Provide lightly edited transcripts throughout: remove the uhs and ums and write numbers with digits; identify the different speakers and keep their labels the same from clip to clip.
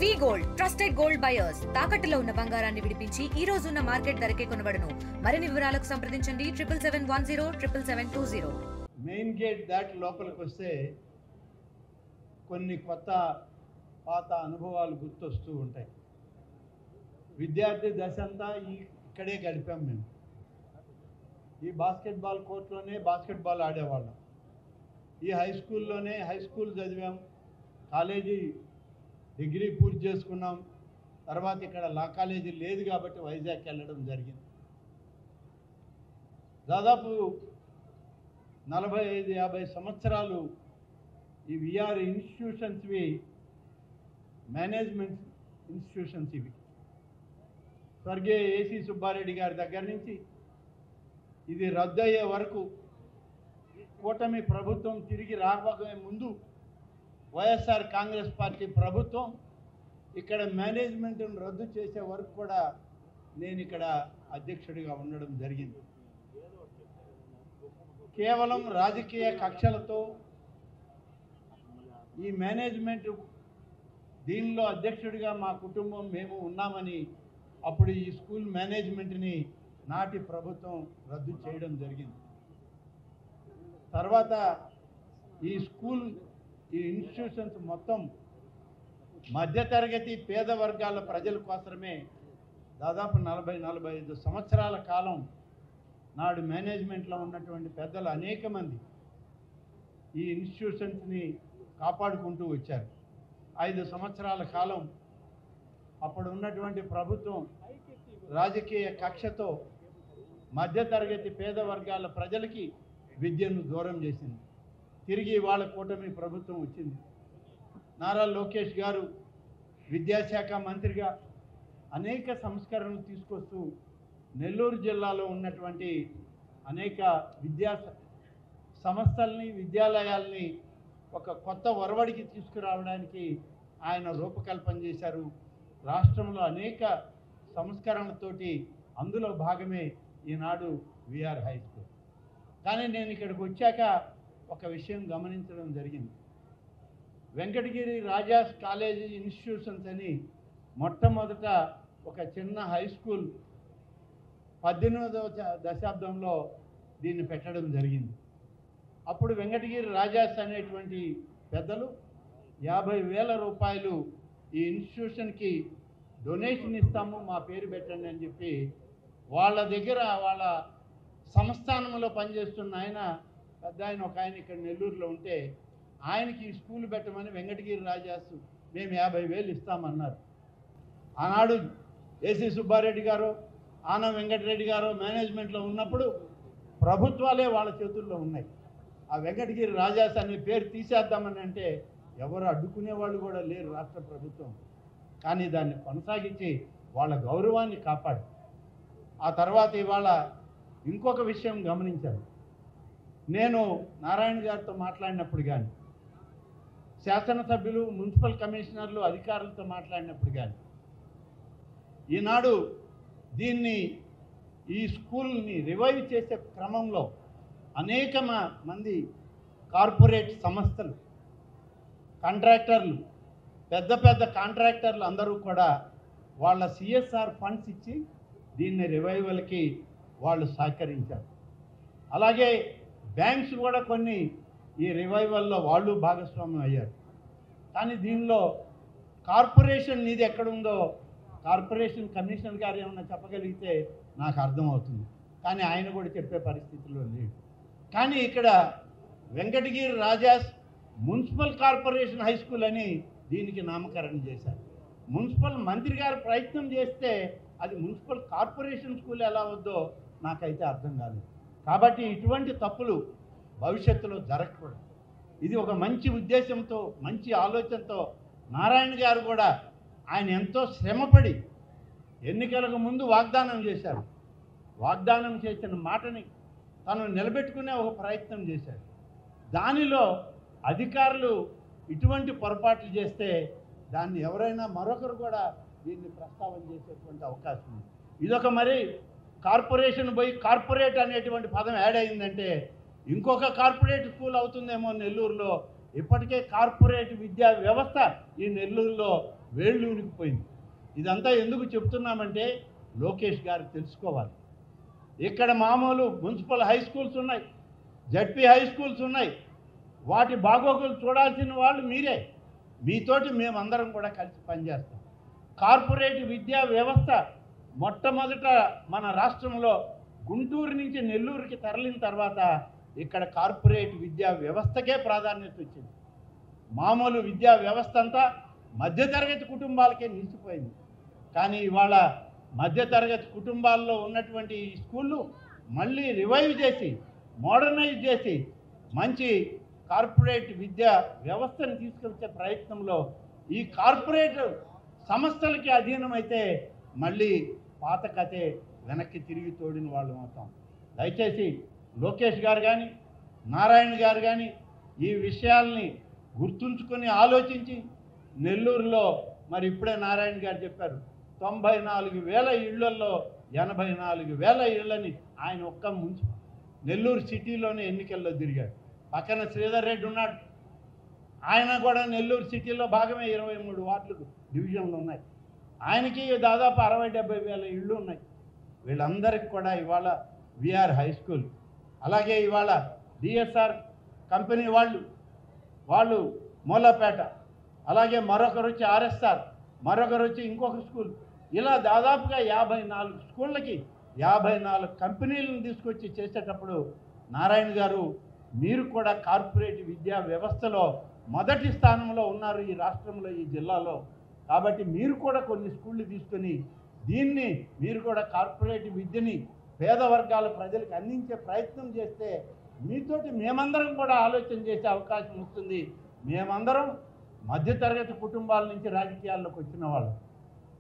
Speaker 1: వి gold trusted gold buyers తాకట్టులో ఉన్న బంగారాన్ని విడిపించి ఈ రోజు ఉన్న మార్కెట్ ధరకే కొనబడును. మరిన్ని వివరాలకు సంప్రదించండి 7710
Speaker 2: మెయిన్ గేట్ దాటి లోపలికి వస్తే కొన్ని కొత్త పాత అనుభవాలు గుర్తొస్తూ ఉంటాయి. విద్యార్థి దశ అంతా ఇక్కడే గడిపాం మేము. ఈ బాస్కెట్బాల్ కోర్టులోనే బాస్కెట్బాల్ ఆడేవాళ్ళం. ఈ హై స్కూల్లోనే హై స్కూల్ చదివాం. కాలేజీ డిగ్రీ పూర్తి చేసుకున్నాం. తర్వాత ఇక్కడ లా కాలేజీ లేదు కాబట్టి వైజాగ్ వెళ్ళడం జరిగింది. దాదాపు 45-50 సంవత్సరాలు ఈ విఆర్ ఇన్స్టిట్యూషన్స్వి మేనేజ్మెంట్ ఇన్స్టిట్యూషన్స్ ఇవి. స్వర్గీయ ఏసీ సుబ్బారెడ్డి గారి దగ్గర నుంచి ఇది రద్దయ్యే వరకు కూటమి ప్రభుత్వం తిరిగి రాబోయే ముందు వైఎస్ఆర్ కాంగ్రెస్ పార్టీ ప్రభుత్వం ఇక్కడ మేనేజ్మెంట్ను రద్దు చేసే వరకు కూడా నేను ఇక్కడ అధ్యక్షుడిగా ఉండడం జరిగింది. కేవలం రాజకీయ కక్షలతో ఈ మేనేజ్మెంట్ దీనిలో అధ్యక్షుడిగా మా కుటుంబం మేము ఉన్నామని అప్పుడు ఈ స్కూల్ మేనేజ్మెంట్ని నాటి ప్రభుత్వం రద్దు చేయడం జరిగింది. తర్వాత ఈ స్కూల్ ఈ ఇన్స్టిట్యూషన్స్ మొత్తం మధ్యతరగతి పేద వర్గాల ప్రజల కోసమే దాదాపు 40-45 సంవత్సరాల కాలం నాడు మేనేజ్మెంట్లో ఉన్నటువంటి పెద్దలు అనేక మంది ఈ ఇన్స్టిట్యూషన్స్ని కాపాడుకుంటూ వచ్చారు. 5 సంవత్సరాల కాలం అప్పుడు ఉన్నటువంటి ప్రభుత్వం రాజకీయ కక్షతో మధ్యతరగతి పేద వర్గాల ప్రజలకి విద్యను దూరం చేసింది. తిరిగి వాళ్ళ కూటమి ప్రభుత్వం వచ్చింది. నారా లోకేష్ గారు విద్యాశాఖ మంత్రిగా అనేక సంస్కరణలు తీసుకొస్తూ నెల్లూరు జిల్లాలో ఉన్నటువంటి అనేక విద్యా సంస్థల్ని విద్యాలయాల్ని ఒక కొత్త ఒరవడికి తీసుకురావడానికి ఆయన రూపకల్పన చేశారు. రాష్ట్రంలో అనేక సంస్కరణలతోటి అందులో భాగమే ఈనాడు విఆర్ హై స్కూల్. కానీ నేను ఇక్కడికి వచ్చాక ఒక విషయం గమనించడం జరిగింది. వెంకటగిరి రాజాస్ కాలేజీ ఇన్స్టిట్యూషన్స్ అని మొట్టమొదట ఒక చిన్న హై స్కూల్ 18వ దశాబ్దంలో దీన్ని పెట్టడం జరిగింది. అప్పుడు వెంకటగిరి రాజాస్ అనేటువంటి పెద్దలు 50,000 రూపాయలు ఈ ఇన్స్టిట్యూషన్కి డొనేషన్ ఇస్తాము, మా పేరు పెట్టండి అని చెప్పి వాళ్ళ దగ్గర వాళ్ళ సంస్థానంలో పనిచేస్తున్న ఆయన పెద్ద ఆయన ఒక ఆయన ఇక్కడ నెల్లూరులో ఉంటే ఆయనకి ఈ స్కూల్ పెట్టమని వెంకటగిరి రాజాసు మేము 50,000 ఇస్తామన్నారు. ఆనాడు ఏసీ సుబ్బారెడ్డి గారు ఆనం వెంకటరెడ్డి గారు మేనేజ్మెంట్లో ఉన్నప్పుడు ప్రభుత్వాలే వాళ్ళ చేతుల్లో ఉన్నాయి. ఆ వెంకటగిరి రాజాస్ అనే పేరు తీసేద్దామని అంటే ఎవరు అడ్డుకునే వాళ్ళు కూడా లేరు రాష్ట్ర ప్రభుత్వం. కానీ దాన్ని కొనసాగించి వాళ్ళ గౌరవాన్ని కాపాడు. ఆ తర్వాత ఇవాళ ఇంకొక విషయం గమనించాను. నేను నారాయణ గారితో మాట్లాడినప్పుడు కానీ శాసనసభ్యులు మున్సిపల్ కమిషనర్లు అధికారులతో మాట్లాడినప్పుడు కానీ ఈనాడు దీన్ని ఈ స్కూల్ని రివైవ్ చేసే క్రమంలో అనేక మంది కార్పొరేట్ సంస్థలు కాంట్రాక్టర్లు పెద్ద పెద్ద కాంట్రాక్టర్లు అందరూ కూడా వాళ్ళ సిఎస్ఆర్ ఫండ్స్ ఇచ్చి దీన్ని రివైవల్కి వాళ్ళు సహకరించారు. అలాగే బ్యాంక్స్ కూడా కొన్ని ఈ రివైవల్లో వాళ్ళు భాగస్వామ్యం అయ్యారు. కానీ దీనిలో కార్పొరేషన్ నిధి ఎక్కడుందో కార్పొరేషన్ కమిషనర్ గారు ఏమన్నా చెప్పగలిగితే నాకు అర్థమవుతుంది. కానీ ఆయన కూడా చెప్పే పరిస్థితిలో లేడు. కానీ ఇక్కడ Venkatagiri Raja's municipal corporation high school అని దీనికి నామకరణం చేశారు. మున్సిపల్ మంత్రి గారు ప్రయత్నం చేస్తే అది మున్సిపల్ కార్పొరేషన్ స్కూల్ ఎలా వద్దో నాకైతే అర్థం కాలేదు. కాబట్టి ఇటువంటి తప్పులు భవిష్యత్తులో జరగకూడదు. ఇది ఒక మంచి ఉద్దేశంతో మంచి ఆలోచనతో నారాయణ గారు కూడా ఆయన ఎంతో శ్రమపడి ఎన్నికలకు ముందు వాగ్దానం చేశారు. వాగ్దానం చేసిన మాటని తను నిలబెట్టుకునే ఒక ప్రయత్నం చేశాడు. దానిలో అధికారులు ఇటువంటి పొరపాట్లు చేస్తే దాన్ని ఎవరైనా మరొకరు కూడా దీన్ని ప్రస్తావన చేసేటువంటి అవకాశం ఉంది. ఇదొక మరి కార్పొరేషన్ పోయి కార్పొరేట్ అనేటువంటి పదం యాడ్ అయిందంటే ఇంకొక కార్పొరేట్ స్కూల్ అవుతుందేమో నెల్లూరులో. ఇప్పటికే కార్పొరేట్ విద్యా వ్యవస్థ ఈ నెల్లూరులో వేళ్ళు ఉనికిపోయింది. ఇదంతా ఎందుకు చెప్తున్నామంటే లోకేష్ గారు తెలుసుకోవాలి. ఇక్కడ మామూలు మున్సిపల్ హై స్కూల్స్ ఉన్నాయి, జడ్పీ హై స్కూల్స్ ఉన్నాయి. వాటి బాగోగులు చూడాల్సిన వాళ్ళు మీరే. మీతోటి మేమందరం కూడా కలిసి పనిచేస్తాం. కార్పొరేట్ విద్యా వ్యవస్థ మొట్టమొదట మన రాష్ట్రంలో గుంటూరు నుంచి నెల్లూరుకి తరలిన తర్వాత ఇక్కడ కార్పొరేట్ విద్యా వ్యవస్థకే ప్రాధాన్యత వచ్చింది. మామూలు విద్యా వ్యవస్థ అంతా మధ్యతరగతి కుటుంబాలకే నిలిచిపోయింది. కానీ ఇవాళ మధ్యతరగతి కుటుంబాల్లో ఉన్నటువంటి ఈ స్కూళ్ళు మళ్ళీ రివైవ్ చేసి మోడర్నైజ్ చేసి మంచి కార్పొరేట్ విద్యా వ్యవస్థను తీసుకొచ్చే ప్రయత్నంలో ఈ కార్పొరేట్ సంస్థలకి అధీనమైతే మళ్ళీ పాత కథే వెనక్కి తిరిగి తోడిన వాళ్ళు అవుతాం. దయచేసి లోకేష్ గారు కానీ నారాయణ గారు కానీ ఈ విషయాల్ని గుర్తుంచుకొని ఆలోచించి నెల్లూరులో మరి ఇప్పుడే నారాయణ గారు చెప్పారు 94,000 ఇళ్లలో 84,000 ఇళ్లని ఆయన ఒక్క నెల్లూరు సిటీలోనే ఎన్నికల్లో తిరిగాడు. పక్కన శ్రీధర్ రెడ్డి ఉన్నాడు, ఆయన కూడా నెల్లూరు సిటీలో భాగమే 23 వార్డులు డివిజన్లు ఉన్నాయి. ఆయనకి దాదాపు 60,000-70,000 ఇళ్ళు ఉన్నాయి. వీళ్ళందరికీ కూడా ఇవాళ విఆర్ హై స్కూల్, అలాగే ఇవాళ డిఎస్ఆర్ కంపెనీ వాళ్ళు మూలపేట, అలాగే మరొకరు వచ్చి ఆర్ఎస్ఆర్, మరొకరు వచ్చి ఇంకొక స్కూల్, ఇలా దాదాపుగా 54 స్కూళ్ళకి 54 కంపెనీలను తీసుకొచ్చి చేసేటప్పుడు నారాయణ గారు మీరు కూడా కార్పొరేట్ విద్యా వ్యవస్థలో మొదటి స్థానంలో ఉన్నారు ఈ రాష్ట్రంలో, ఈ జిల్లాలో. కాబట్టి మీరు కూడా కొన్ని స్కూళ్ళు తీసుకొని దీన్ని మీరు కూడా కార్పొరేట్ విద్యని పేద వర్గాల ప్రజలకు అందించే ప్రయత్నం చేస్తే మీతోటి మేమందరం కూడా ఆలోచన చేసే అవకాశం వస్తుంది. మేమందరం మధ్యతరగతి కుటుంబాల నుంచి రాజకీయాల్లోకి వచ్చిన వాళ్ళు,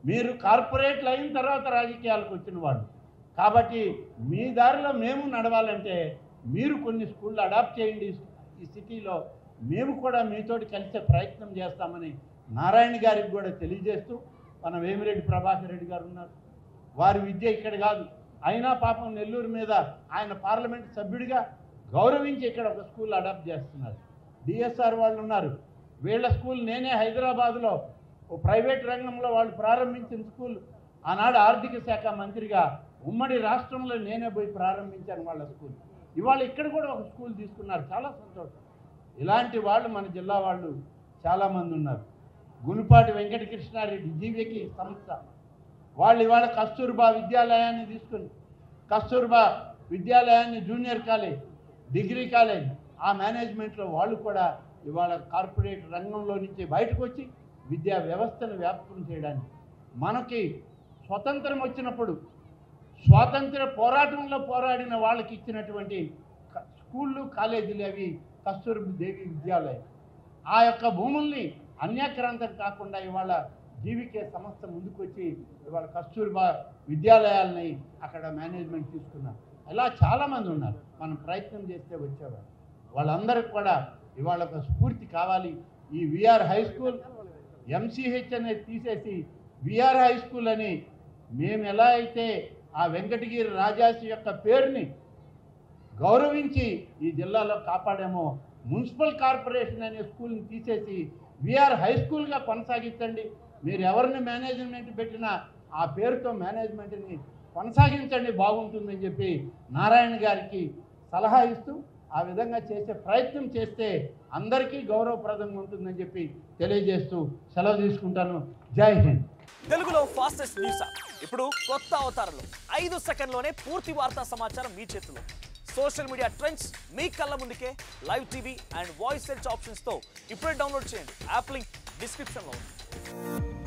Speaker 2: మీరు కార్పొరేట్లు అయిన తర్వాత రాజకీయాలకు వచ్చిన వాళ్ళు. కాబట్టి మీ దారిలో మేము నడవాలంటే మీరు కొన్ని స్కూళ్ళు అడాప్ట్ చేయండి ఈ సిటీలో, మేము కూడా మీతోటి కలిసే ప్రయత్నం చేస్తామని నారాయణ గారికి కూడా తెలియజేస్తూ, మన వేమిరెడ్డి ప్రభాకర్ రెడ్డి గారు ఉన్నారు, వారి విద్య ఇక్కడ కాదు అయినా పాపం నెల్లూరు మీద ఆయన పార్లమెంట్ సభ్యుడిగా గౌరవించి ఇక్కడ ఒక స్కూల్ అడాప్ట్ చేస్తున్నారు. డిఎస్ఆర్ వాళ్ళు ఉన్నారు, వీళ్ళ స్కూల్ నేనే హైదరాబాద్లో ఓ ప్రైవేట్ రంగంలో వాళ్ళు ప్రారంభించిన స్కూల్ ఆనాడు ఆర్థిక శాఖ మంత్రిగా ఉమ్మడి రాష్ట్రంలో నేనే పోయి ప్రారంభించాను వాళ్ళ స్కూల్. ఇవాళ ఇక్కడ కూడా ఒక స్కూల్ తీసుకున్నారు, చాలా సంతోషం. ఇలాంటి వాళ్ళు మన జిల్లా వాళ్ళు చాలామంది ఉన్నారు. గునిపాటి వెంకటకృష్ణారెడ్డి జీవికి సంస్థ వాళ్ళు ఇవాళ కస్తూర్బా విద్యాలయాన్ని తీసుకుని, కస్తూర్బా విద్యాలయాన్ని జూనియర్ కాలేజ్, డిగ్రీ కాలేజ్, ఆ మేనేజ్మెంట్లో వాళ్ళు కూడా ఇవాళ కార్పొరేట్ రంగంలో నుంచి బయటకు వచ్చి విద్యా వ్యవస్థను వ్యాప్తం చేయడానికి, మనకి స్వతంత్రం వచ్చినప్పుడు స్వాతంత్ర పోరాటంలో పోరాడిన వాళ్ళకి ఇచ్చినటువంటి స్కూళ్ళు కాలేజీలు అవి కస్తూర్బా దేవి విద్యాలయం. ఆ యొక్క భూముల్ని అన్యాక్రాంతం కాకుండా ఇవాళ జీవికే సంస్థ ముందుకు వచ్చి ఇవాళ కస్తూర్బా విద్యాలయాలని అక్కడ మేనేజ్మెంట్ తీసుకున్నారు. ఇలా చాలామంది ఉన్నారు, మనం ప్రయత్నం చేస్తే వచ్చేవారు. వాళ్ళందరికీ కూడా ఇవాళ ఒక స్ఫూర్తి కావాలి. ఈ విఆర్ హై స్కూల్ ఎంసీహెచ్ అనేది తీసేసి విఆర్ హై స్కూల్ అని మేము ఎలా అయితే ఆ వెంకటగిరి రాజాసి యొక్క పేరుని గౌరవించి ఈ జిల్లాలో కాపాడామో, మున్సిపల్ కార్పొరేషన్ అనే స్కూల్ని తీసేసి విఆర్ హై స్కూల్గా కొనసాగించండి. మీరు ఎవరిని మేనేజ్మెంట్ పెట్టినా ఆ పేరుతో మేనేజ్మెంట్ని కొనసాగించండి, బాగుంటుందని చెప్పి నారాయణ గారికి సలహా ఇస్తూ ఆ విధంగా చేసే ప్రయత్నం చేస్తే అందరికీ గౌరవప్రదంగా ఉంటుందని చెప్పి తెలియజేస్తూ సెలవు తీసుకుంటాను. జై హింద్.
Speaker 3: తెలుగులో ఫాస్టెస్ట్ న్యూస్ ఇప్పుడు కొత్త అవతారంలో 5 సెకండ్లోనే పూర్తి వార్తా సమాచారం మీ చేతిలో. సోషల్ మీడియా ట్రెండ్స్ మీ కళ్ళ ముందుకే live TV and voice search ఆప్షన్స్తో ఇప్పుడే డౌన్లోడ్ చేయండి. యాప్ లింక్ డిస్క్రిప్షన్లో ఉంది.